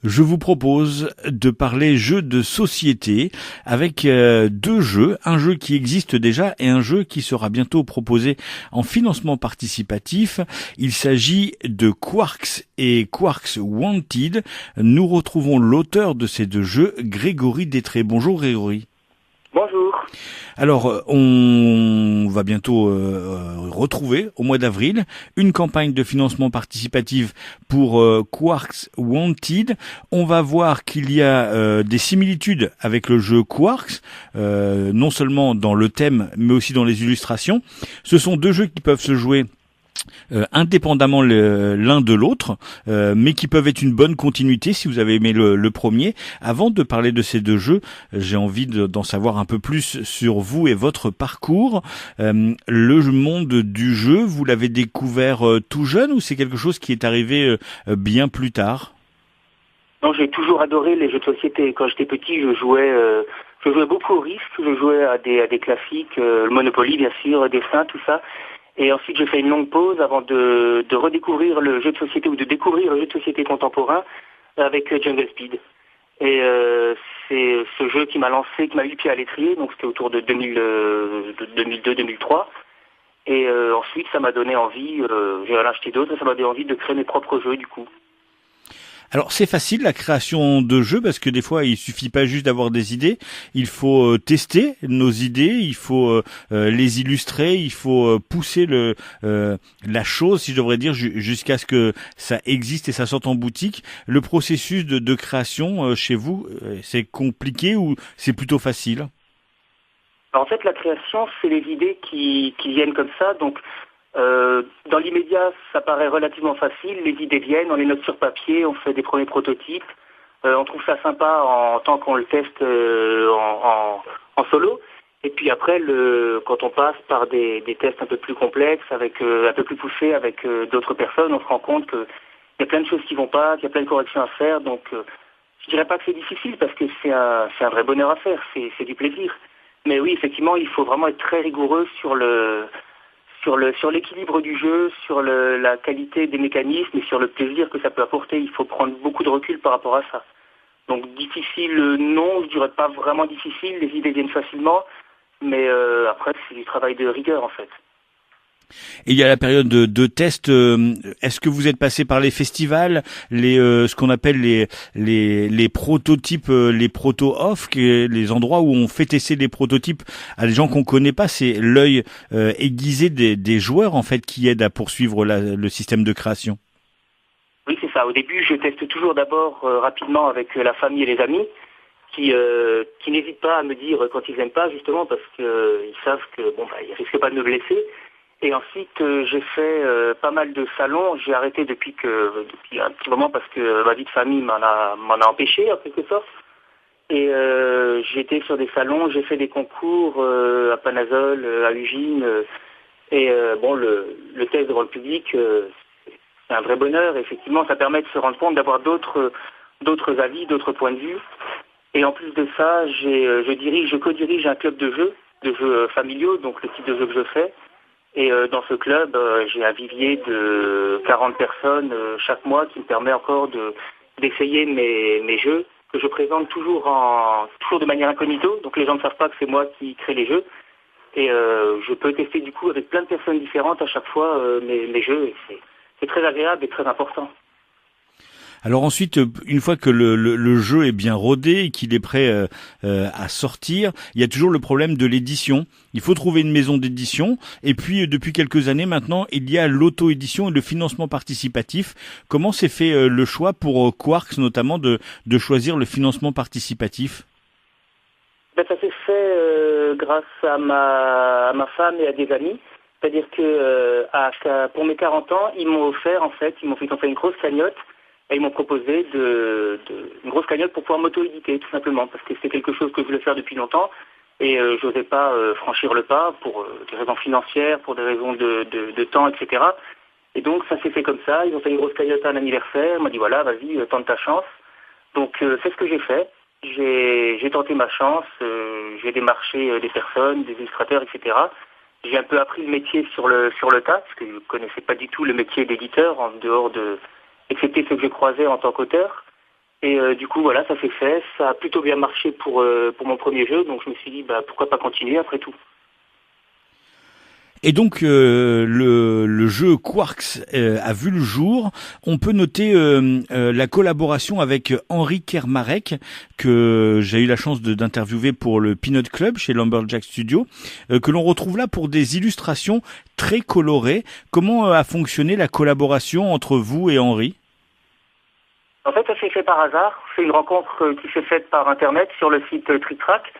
Je vous propose de parler jeux de société avec deux jeux, un jeu qui existe déjà et un jeu qui sera bientôt proposé en financement participatif. Il s'agit de Quarks et Quarks Wanted. Nous retrouvons l'auteur de ces deux jeux, Grégory Détré. Bonjour Grégory. Bonjour. Alors, on va bientôt retrouver, au mois d'avril, une campagne de financement participatif pour Quarks Wanted. On va voir qu'il y a des similitudes avec le jeu Quarks, non seulement dans le thème, mais aussi dans les illustrations. Ce sont deux jeux qui peuvent se jouer indépendamment l'un de l'autre, mais qui peuvent être une bonne continuité si vous avez aimé le premier. Avant de parler de ces deux jeux, j'ai envie d'en savoir un peu plus sur vous et votre parcours. Le monde du jeu, vous l'avez découvert tout jeune ou c'est quelque chose qui est arrivé bien plus tard? Non, j'ai toujours adoré les jeux de société. Quand j'étais petit, je jouais beaucoup au Risk, je jouais à des classiques, le Monopoly bien sûr, Dessin, tout ça. Et ensuite, j'ai fait une longue pause avant de redécouvrir le jeu de société ou de découvrir le jeu de société contemporain avec Jungle Speed. Et c'est ce jeu qui m'a lancé, qui m'a mis le pied à l'étrier, donc c'était autour de 2002-2003. Et ensuite, ça m'a donné envie, j'ai acheté d'autres, et ça m'a donné envie de créer mes propres jeux du coup. Alors c'est facile la création de jeux parce que des fois il suffit pas juste d'avoir des idées, il faut tester nos idées, il faut les illustrer, il faut pousser la chose, si je devrais dire, jusqu'à ce que ça existe et ça sorte en boutique. Le processus de création chez vous, c'est compliqué ou c'est plutôt facile? Alors, en fait, la création, c'est les idées qui viennent comme ça, donc dans l'immédiat, ça paraît relativement facile. Les idées viennent, on les note sur papier, on fait des premiers prototypes. On trouve ça sympa en tant qu'on le teste en solo. Et puis après, quand on passe par des tests un peu plus complexes, un peu plus poussés avec d'autres personnes, on se rend compte qu'il y a plein de choses qui vont pas, qu'il y a plein de corrections à faire. Donc, je dirais pas que c'est difficile parce que c'est un vrai bonheur à faire, c'est du plaisir. Mais oui, effectivement, il faut vraiment être très rigoureux sur l'équilibre du jeu, sur la qualité des mécanismes et sur le plaisir que ça peut apporter. Il faut prendre beaucoup de recul par rapport à ça. Donc difficile, non, je dirais pas vraiment difficile, les idées viennent facilement, mais après c'est du travail de rigueur en fait. Et il y a la période de test. Est-ce que vous êtes passé par les festivals, ce qu'on appelle les prototypes, les proto-off, les endroits où on fait tester des prototypes à des gens qu'on connaît pas? C'est l'œil aiguisé des joueurs en fait qui aide à poursuivre le système de création. Oui, c'est ça. Au début, je teste toujours d'abord rapidement avec la famille et les amis qui n'hésitent pas à me dire quand ils n'aiment pas, justement, parce qu'ils savent que ils risquent pas de me blesser. Et ensuite, j'ai fait pas mal de salons. J'ai arrêté depuis un petit moment parce que ma vie de famille m'en a empêché en quelque sorte. Et j'ai été sur des salons, j'ai fait des concours à Panazol, à Ugine. Le test devant le public, c'est un vrai bonheur. Effectivement, ça permet de se rendre compte, d'avoir d'autres avis, d'autres points de vue. Et en plus de ça, je co-dirige un club de jeux familiaux, donc le type de jeu que je fais. Et dans ce club, j'ai un vivier de 40 personnes chaque mois qui me permet encore d'essayer mes jeux que je présente toujours de manière incognito. Donc les gens ne savent pas que c'est moi qui crée les jeux. Et je peux tester du coup avec plein de personnes différentes à chaque fois mes jeux. Et c'est très agréable et très important. Alors ensuite, une fois que le jeu est bien rodé et qu'il est prêt à sortir, il y a toujours le problème de l'édition. Il faut trouver une maison d'édition. Et puis, depuis quelques années maintenant, il y a l'auto-édition et le financement participatif. Comment s'est fait le choix pour Quarks, notamment, de choisir le financement participatif? Ça s'est fait grâce à ma femme et à des amis. C'est-à-dire que pour mes 40 ans, ils m'ont fait une grosse cagnotte. Et ils m'ont proposé une grosse cagnotte pour pouvoir m'auto-éditer, tout simplement, parce que c'est quelque chose que je voulais faire depuis longtemps et j'osais pas franchir le pas pour des raisons financières, pour des raisons de temps, etc. Et donc ça s'est fait comme ça. Ils ont fait une grosse cagnotte à un anniversaire. Ils m'ont dit voilà, vas-y, tente ta chance. Donc c'est ce que j'ai fait. J'ai tenté ma chance. J'ai démarché des personnes, des illustrateurs, etc. J'ai un peu appris le métier sur le tas, parce que je connaissais pas du tout le métier d'éditeur en dehors excepté ceux que je croisais en tant qu'auteur. Et du coup, voilà, ça s'est fait. Ça a plutôt bien marché pour mon premier jeu, donc je me suis dit, pourquoi pas continuer après tout. Et donc le jeu Quarks a vu le jour. On peut noter la collaboration avec Henri Kermarek, que j'ai eu la chance d'interviewer pour le Peanut Club chez Lumberjack Studio, que l'on retrouve là pour des illustrations très colorées. Comment a fonctionné la collaboration entre vous et Henri ? En fait, ça s'est fait par hasard. C'est une rencontre qui s'est faite par Internet sur le site Trick Track.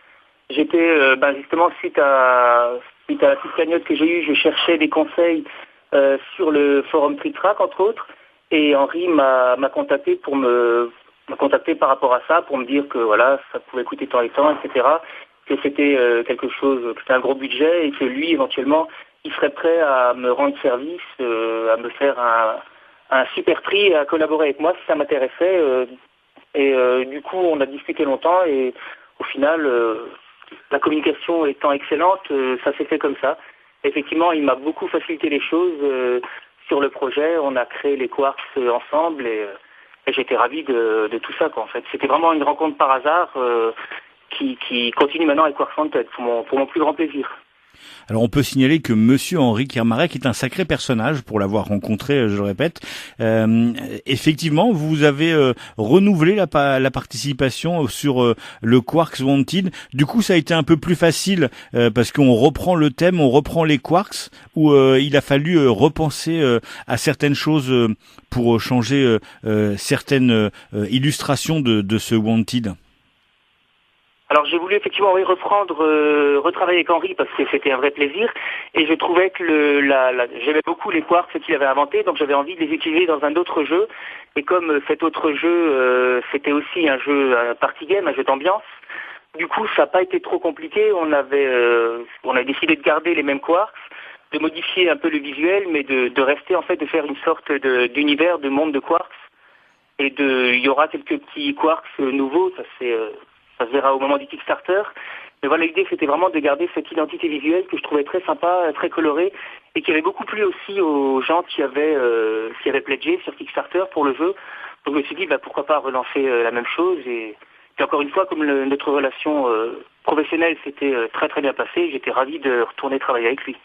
J'étais justement suite à la petite cagnotte que j'ai eue, je cherchais des conseils sur le forum Trick Track entre autres, et Henri m'a contacté m'a contacté par rapport à ça pour me dire que voilà, ça pouvait coûter tant et tant, etc. Que c'était quelque chose, que c'était un gros budget et que lui éventuellement il serait prêt à me rendre service, à me faire un super prix, à collaborer avec moi si ça m'intéressait. Du coup, on a discuté longtemps et au final, la communication étant excellente, ça s'est fait comme ça. Effectivement, il m'a beaucoup facilité les choses sur le projet. On a créé les Quarks ensemble et j'étais ravi de tout ça, quoi, en fait. C'était vraiment une rencontre par hasard qui continue maintenant avec Quarks Wanted pour mon plus grand plaisir. Alors on peut signaler que Monsieur Henri Kermarek est un sacré personnage pour l'avoir rencontré, je le répète. Effectivement, vous avez renouvelé la participation sur le Quarks Wanted. Du coup, ça a été un peu plus facile parce qu'on reprend le thème, on reprend les Quarks, où il a fallu repenser à certaines choses pour changer certaines illustrations de ce Wanted. Alors j'ai voulu effectivement retravailler avec Henri parce que c'était un vrai plaisir et je trouvais que j'aimais beaucoup les quarks qu'il avait inventés, donc j'avais envie de les utiliser dans un autre jeu. Et comme cet autre jeu c'était aussi un party game, un jeu d'ambiance, du coup ça n'a pas été trop compliqué. On a décidé de garder les mêmes quarks, de modifier un peu le visuel, mais de rester en fait, de faire une sorte d'univers, de monde de quarks. Et il y aura quelques petits quarks nouveaux, ça se verra au moment du Kickstarter. Mais voilà, l'idée, c'était vraiment de garder cette identité visuelle que je trouvais très sympa, très colorée, et qui avait beaucoup plu aussi aux gens qui avaient pledgé sur Kickstarter pour le jeu. Donc je me suis dit, pourquoi pas relancer la même chose. Et puis encore une fois, comme notre relation professionnelle s'était très très bien passée, j'étais ravi de retourner travailler avec lui.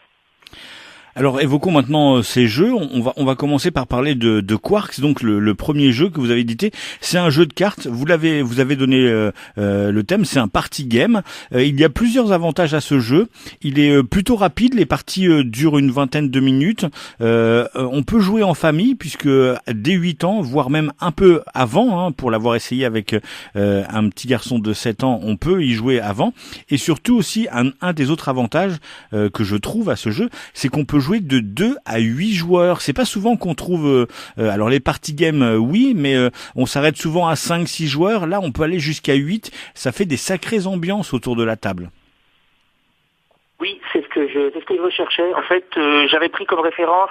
Alors évoquons maintenant ces jeux. On va commencer par parler de Quarks. Donc le premier jeu que vous avez édité, c'est un jeu de cartes. Vous avez donné le thème, c'est un party game. Il y a plusieurs avantages à ce jeu. Il est plutôt rapide. Les parties durent une vingtaine de minutes. On peut jouer en famille puisque dès 8 ans, voire même un peu avant, pour l'avoir essayé avec un petit garçon de 7 ans, on peut y jouer avant. Et surtout aussi un des autres avantages que je trouve à ce jeu, c'est qu'on peut jouer de 2 à 8 joueurs. C'est pas souvent qu'on trouve alors les party games oui, mais on s'arrête souvent à 5-6 joueurs. Là, on peut aller jusqu'à 8. Ça fait des sacrées ambiances autour de la table. Oui, c'est ce que je recherchais. En fait, j'avais pris comme référence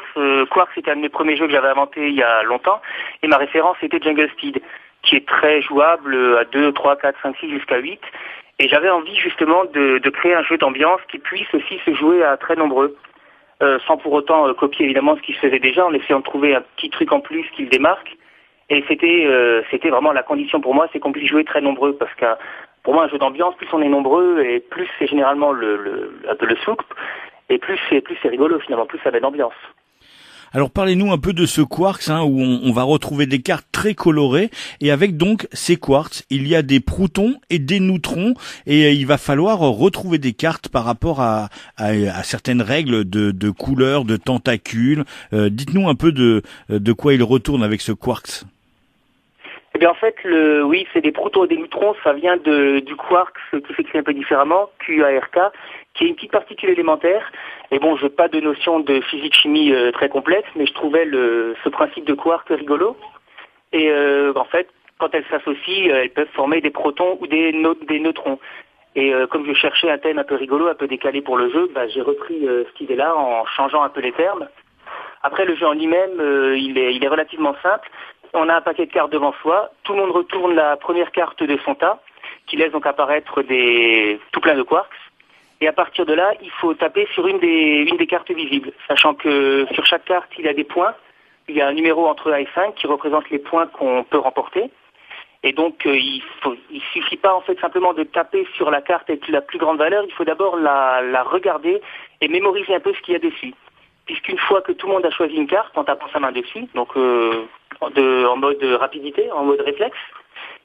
Quarks, c'était un de mes premiers jeux que j'avais inventé il y a longtemps, et ma référence était Jungle Speed, qui est très jouable à 2, 3, 4, 5, 6 jusqu'à 8. Et j'avais envie justement de créer un jeu d'ambiance qui puisse aussi se jouer à très nombreux. Sans pour autant copier évidemment ce qui se faisait déjà, en essayant de trouver un petit truc en plus qui le démarque. Et c'était vraiment la condition pour moi, c'est qu'on puisse jouer très nombreux, parce que pour moi un jeu d'ambiance, plus on est nombreux et plus c'est généralement un peu le souk, et plus c'est rigolo finalement, plus ça met d'ambiance. Alors parlez-nous un peu de ce quarks où on va retrouver des cartes très colorées, et avec donc ces quarks, il y a des protons et des neutrons, et il va falloir retrouver des cartes par rapport à certaines règles de couleurs, de tentacules. Dites-nous un peu de quoi il retourne avec ce quarks. Eh bien en fait, oui, c'est des protons et des neutrons, ça vient du quark qui s'écrit un peu différemment, QARK, qui est une petite particule élémentaire. Et bon, j'ai pas de notion de physique-chimie très complète, mais je trouvais ce principe de quark rigolo. Et en fait, quand elles s'associent, elles peuvent former des protons ou des neutrons. Et comme je cherchais un thème un peu rigolo, un peu décalé pour le jeu, j'ai repris cette idée-là en changeant un peu les termes. Après, le jeu en lui-même, il est relativement simple. On a un paquet de cartes devant soi. Tout le monde retourne la première carte de son tas, qui laisse donc apparaître tout plein de quarks. Et à partir de là, il faut taper sur une des cartes visibles, sachant que sur chaque carte, il y a des points. Il y a un numéro entre 1 et 5 qui représente les points qu'on peut remporter. Et donc, il suffit pas en fait simplement de taper sur la carte avec la plus grande valeur. Il faut d'abord la regarder et mémoriser un peu ce qu'il y a dessus. Puisqu'une fois que tout le monde a choisi une carte, en tapant sa main dessus, donc en mode rapidité, en mode réflexe,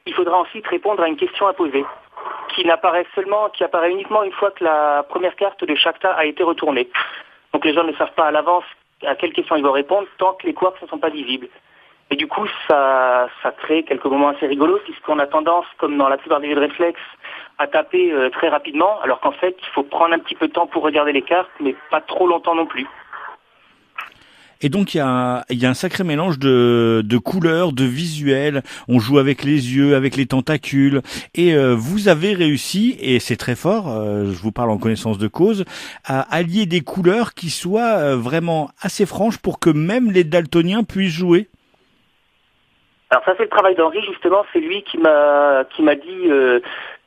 il faudra ensuite répondre à une question à poser, qui apparaît uniquement une fois que la première carte de chaque tas a été retournée. Donc les gens ne savent pas à l'avance à quelle question ils vont répondre tant que les quarks ne sont pas visibles. Et du coup, ça crée quelques moments assez rigolos, puisqu'on a tendance, comme dans la plupart des jeux de réflexe, à taper très rapidement, alors qu'en fait, il faut prendre un petit peu de temps pour regarder les cartes, mais pas trop longtemps non plus. Et donc il y a un sacré mélange de couleurs, de visuels. On joue avec les yeux, avec les tentacules. Et vous avez réussi, et c'est très fort, je vous parle en connaissance de cause, à allier des couleurs qui soient vraiment assez franches pour que même les daltoniens puissent jouer. Alors ça c'est le travail d'Henri, justement, c'est lui qui m'a dit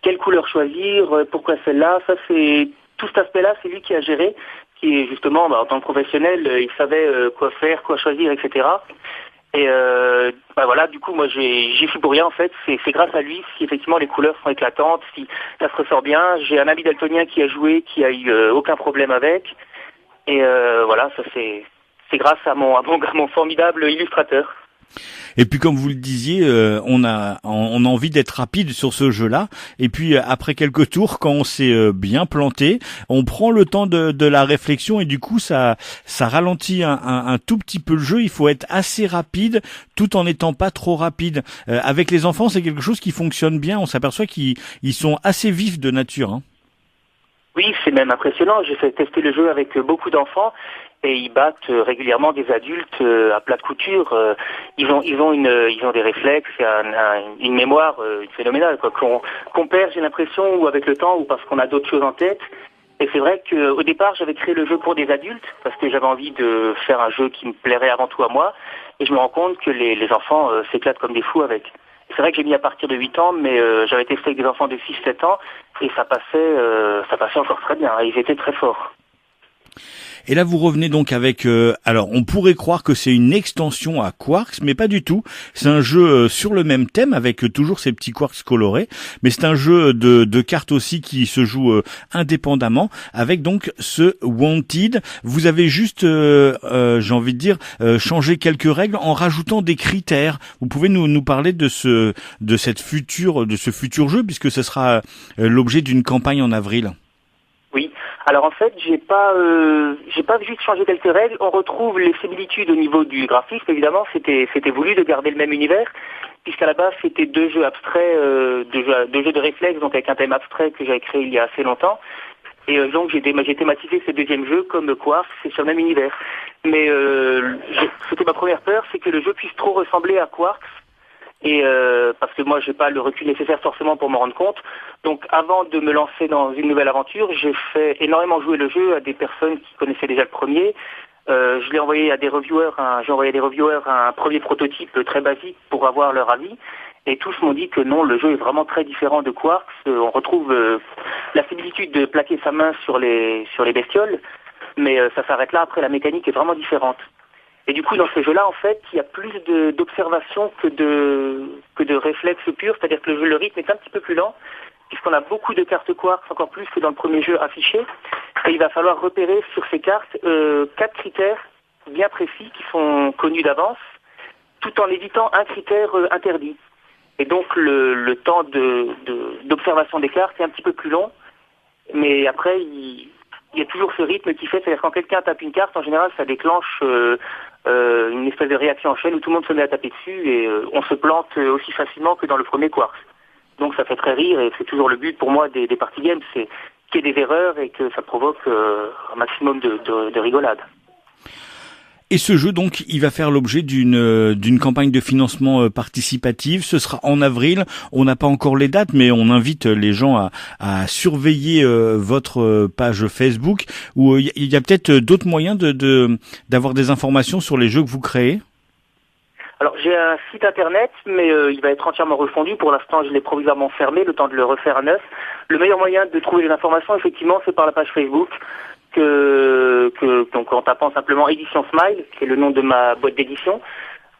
quelle couleur choisir, pourquoi celle-là. Ça c'est tout cet aspect-là, c'est lui qui a géré, qui est justement en tant que professionnel, il savait quoi faire, quoi choisir, etc. Et voilà, du coup moi j'ai fait pour rien en fait. C'est grâce à lui si effectivement les couleurs sont éclatantes, si ça se ressort bien. J'ai un ami daltonien qui a joué, qui a eu aucun problème avec. Et voilà, ça c'est grâce à mon formidable illustrateur. Et puis comme vous le disiez, on a envie d'être rapide sur ce jeu-là. Et puis après quelques tours, quand on s'est bien planté, on prend le temps de la réflexion et du coup ça ralentit un tout petit peu le jeu. Il faut être assez rapide tout en n'étant pas trop rapide. Avec les enfants, c'est quelque chose qui fonctionne bien. On s'aperçoit qu'ils sont assez vifs de nature, hein. Oui, c'est même impressionnant. J'ai fait tester le jeu avec beaucoup d'enfants et ils battent régulièrement des adultes à plat de couture. Ils ont des réflexes, une mémoire phénoménale quoi, qu'on perd, j'ai l'impression, ou avec le temps, ou parce qu'on a d'autres choses en tête. Et c'est vrai qu'au départ, j'avais créé le jeu pour des adultes parce que j'avais envie de faire un jeu qui me plairait avant tout à moi. Et je me rends compte que les enfants s'éclatent comme des fous avec. C'est vrai que j'ai mis à partir de 8 ans, mais j'avais testé avec des enfants de 6-7 ans et ça passait encore très bien. Ils étaient très forts. Et là, vous revenez donc avec... alors, on pourrait croire que c'est une extension à Quarks, mais pas du tout. C'est un jeu sur le même thème, avec toujours ces petits quarks colorés. Mais c'est un jeu de cartes aussi qui se joue indépendamment, avec donc ce Wanted. Vous avez juste, j'ai envie de dire, changé quelques règles en rajoutant des critères. Vous pouvez nous parler de ce futur jeu, puisque ce sera l'objet d'une campagne en avril. Oui. Alors en fait, j'ai pas juste changé quelques règles. On retrouve les similitudes au niveau du graphisme. Évidemment, c'était voulu de garder le même univers, puisqu'à la base c'était deux jeux abstraits, deux jeux de réflexe, donc avec un thème abstrait que j'avais créé il y a assez longtemps. Et donc j'ai thématisé ce deuxième jeu comme Quarks, c'est sur le même univers. Mais c'était ma première peur, c'est que le jeu puisse trop ressembler à Quarks. Et parce que moi j'ai pas le recul nécessaire forcément pour m'en rendre compte. Donc avant de me lancer dans une nouvelle aventure, j'ai fait énormément jouer le jeu à des personnes qui connaissaient déjà le premier. Je l'ai envoyé à des reviewers, un premier prototype très basique pour avoir leur avis. Et tous m'ont dit que non, le jeu est vraiment très différent de Quarks. On retrouve la similitude de plaquer sa main sur les bestioles, mais ça s'arrête là. Après, la mécanique est vraiment différente. Et du coup, dans ce jeu-là, en fait, il y a plus d'observation que de réflexes purs, c'est-à-dire que le rythme est un petit peu plus lent, puisqu'on a beaucoup de cartes quarks, encore plus que dans le premier jeu affiché. Et il va falloir repérer sur ces cartes 4 critères bien précis qui sont connus d'avance, tout en évitant un critère interdit. Et donc le temps d'observation des cartes est un petit peu plus long, mais après il y a toujours ce rythme qui fait, c'est-à-dire quand quelqu'un tape une carte, en général ça déclenche une espèce de réaction en chaîne où tout le monde se met à taper dessus et on se plante aussi facilement que dans le premier Quarks. Donc ça fait très rire et c'est toujours le but pour moi des party games, c'est qu'il y ait des erreurs et que ça provoque un maximum de rigolade. Et ce jeu, donc, il va faire l'objet d'une campagne de financement participative. Ce sera en avril. On n'a pas encore les dates, mais on invite les gens à surveiller votre page Facebook. Où il y a peut-être d'autres moyens d'avoir des informations sur les jeux que vous créez. Alors j'ai un site internet, mais il va être entièrement refondu. Pour l'instant, je l'ai provisoirement fermé, le temps de le refaire à neuf. Le meilleur moyen de trouver les informations, effectivement, c'est par la page Facebook. Donc en tapant simplement Édition Smile, qui est le nom de ma boîte d'édition,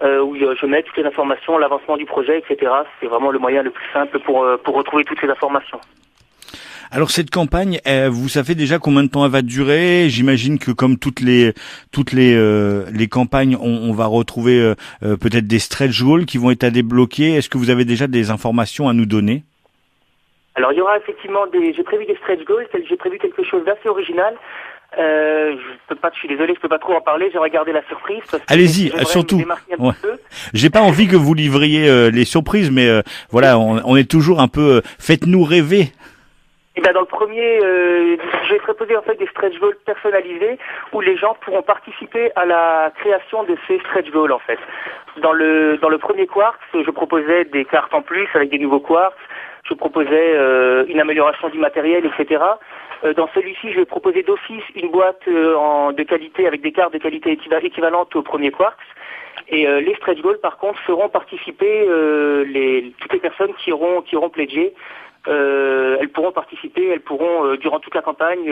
où je mets toutes les informations, l'avancement du projet, etc. C'est vraiment le moyen le plus simple pour retrouver toutes ces informations. Alors cette campagne, vous savez déjà combien de temps elle va durer? J'imagine que comme toutes les campagnes, on va retrouver peut-être des stretch goals qui vont être à débloquer. Est-ce que vous avez déjà des informations à nous donner? Alors il y aura effectivement j'ai prévu des stretch goals, j'ai prévu quelque chose d'assez original. Je suis désolé, je peux pas trop en parler, j'aurais gardé la surprise. Allez-y, surtout. Ouais. J'ai pas envie que vous livriez les surprises, mais voilà, on est toujours un peu, faites-nous rêver. Et ben dans le premier, j'ai proposé en fait des stretch goals personnalisés où les gens pourront participer à la création de ces stretch goals en fait. Dans le premier quartz, je proposais des cartes en plus avec des nouveaux quartz. Je proposais une amélioration du matériel, etc. Dans celui-ci, je vais proposer d'office une boîte de qualité avec des cartes de qualité équivalentes au premier quartz. Et les stretch goals, par contre, feront participer toutes les personnes qui auront pledgé. Elles pourront participer, elles pourront durant toute la campagne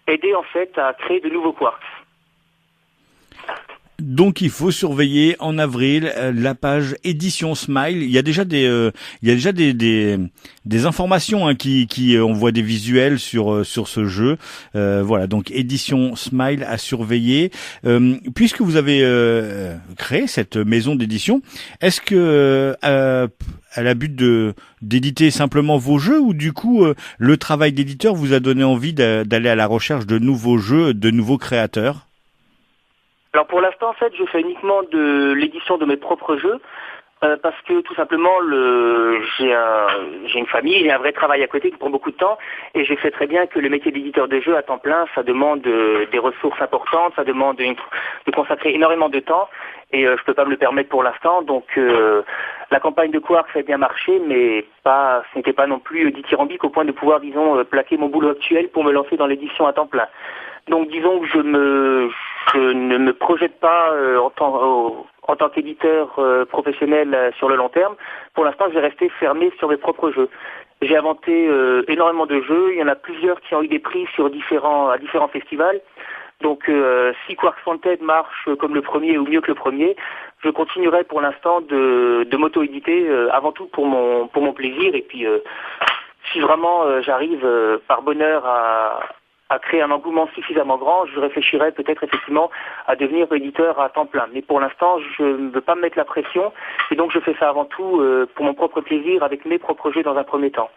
aider en fait à créer de nouveaux quartz. Donc il faut surveiller en avril la page Édition Smile. Il y a déjà des informations qui on voit des visuels sur ce jeu. Voilà, donc Édition Smile à surveiller. Puisque vous avez créé cette maison d'édition, est-ce que elle a but d'éditer simplement vos jeux ou du coup le travail d'éditeur vous a donné envie d'aller à la recherche de nouveaux jeux, de nouveaux créateurs? Alors pour l'instant, en fait, je fais uniquement de l'édition de mes propres jeux parce que tout simplement, j'ai une famille, j'ai un vrai travail à côté qui prend beaucoup de temps et je sais très bien que le métier d'éditeur de jeux à temps plein, ça demande des ressources importantes, ça demande de consacrer énormément de temps et je peux pas me le permettre pour l'instant. Donc la campagne de Quarks a bien marché, mais ce n'était pas non plus dithyrambique au point de pouvoir, disons, plaquer mon boulot actuel pour me lancer dans l'édition à temps plein. Donc disons que je ne me projette pas en tant qu'éditeur professionnel sur le long terme. Pour l'instant, je vais rester fermé sur mes propres jeux. J'ai inventé énormément de jeux. Il y en a plusieurs qui ont eu des prix à différents festivals. Donc si Quarks Wanted marche comme le premier ou mieux que le premier, je continuerai pour l'instant de m'auto-éditer avant tout pour mon plaisir. Et puis si vraiment j'arrive par bonheur à créer un engouement suffisamment grand, je réfléchirais peut-être effectivement à devenir éditeur à temps plein. Mais pour l'instant, je ne veux pas me mettre la pression et donc je fais ça avant tout pour mon propre plaisir avec mes propres jeux dans un premier temps.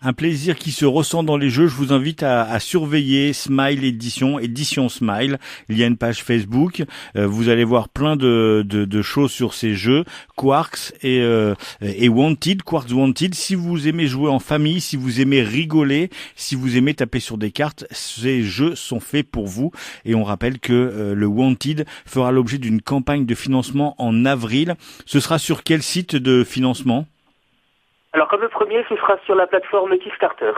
Un plaisir qui se ressent dans les jeux. Je vous invite à surveiller Smile Édition Smile. Il y a une page Facebook. Vous allez voir plein de choses sur ces jeux. Quarks et Wanted, Quarks Wanted. Si vous aimez jouer en famille, si vous aimez rigoler, si vous aimez taper sur des cartes, ces jeux sont faits pour vous. Et on rappelle que le Wanted fera l'objet d'une campagne de financement en avril. Ce sera sur quel site de financement ? Alors comme le premier, ce sera sur la plateforme Kickstarter.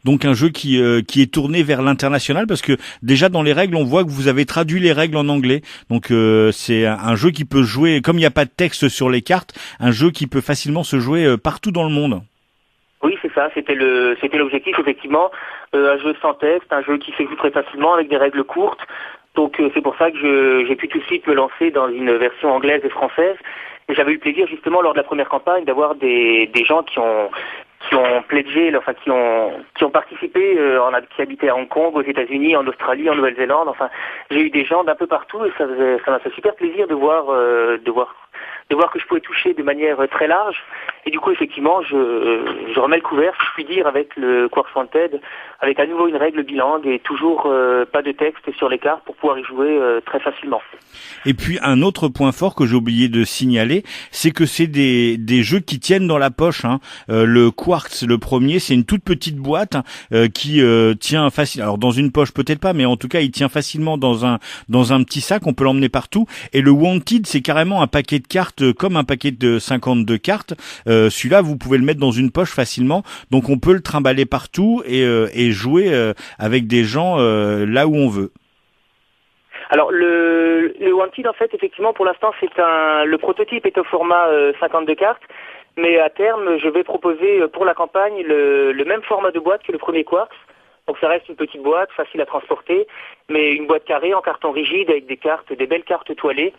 Donc un jeu qui est tourné vers l'international parce que déjà dans les règles on voit que vous avez traduit les règles en anglais. Donc c'est un jeu qui peut jouer comme il n'y a pas de texte sur les cartes, un jeu qui peut facilement se jouer partout dans le monde. Oui, c'est ça, c'était l'objectif effectivement, un jeu sans texte, un jeu qui s'exécute très facilement avec des règles courtes. Donc c'est pour ça que j'ai pu tout de suite me lancer dans une version anglaise et française. Et j'avais eu le plaisir justement lors de la première campagne d'avoir des gens qui ont pledgé, enfin qui ont participé, qui habitaient à Hong Kong, aux États-Unis, en Australie, en Nouvelle-Zélande. Enfin, j'ai eu des gens d'un peu partout et ça m'a fait super plaisir de voir que je pouvais toucher de manière très large. Et du coup, effectivement, je remets le couvert, si je puis dire, avec le Quarks Wanted, avec à nouveau une règle bilingue et toujours pas de texte sur les cartes pour pouvoir y jouer très facilement. Et puis un autre point fort que j'ai oublié de signaler, c'est que c'est des jeux qui tiennent dans la poche. Le Quarks, le premier, c'est une toute petite boîte qui tient facilement. Alors dans une poche peut-être pas, mais en tout cas il tient facilement dans un petit sac. On peut l'emmener partout. Et le Wanted, c'est carrément un paquet de cartes comme un paquet de 52 cartes. Celui-là, vous pouvez le mettre dans une poche facilement. Donc on peut le trimballer partout et jouer avec des gens là où on veut. Alors le Wanted en fait effectivement pour l'instant le prototype est au format 52 cartes, mais à terme je vais proposer pour la campagne le même format de boîte que le premier Quarks. Donc ça reste une petite boîte facile à transporter, mais une boîte carrée en carton rigide avec des belles cartes toilées.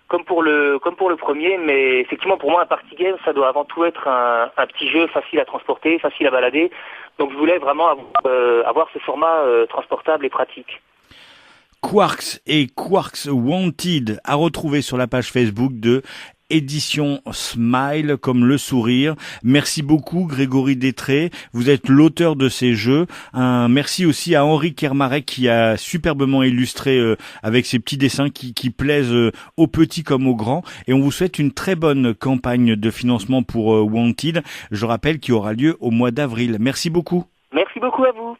comme pour le premier, mais effectivement pour moi un party game ça doit avant tout être un petit jeu facile à transporter, facile à balader. Donc je voulais vraiment avoir ce format transportable et pratique. Quarks et Quarks Wanted à retrouver sur la page Facebook de Édition Smile, comme le sourire. Merci beaucoup Grégory Détré, vous êtes l'auteur de ces jeux. Un merci aussi à Henri Kermarek qui a superbement illustré avec ses petits dessins qui plaisent aux petits comme aux grands. Et on vous souhaite une très bonne campagne de financement pour Wanted. Je rappelle qu'il aura lieu au mois d'avril. Merci beaucoup. Merci beaucoup à vous.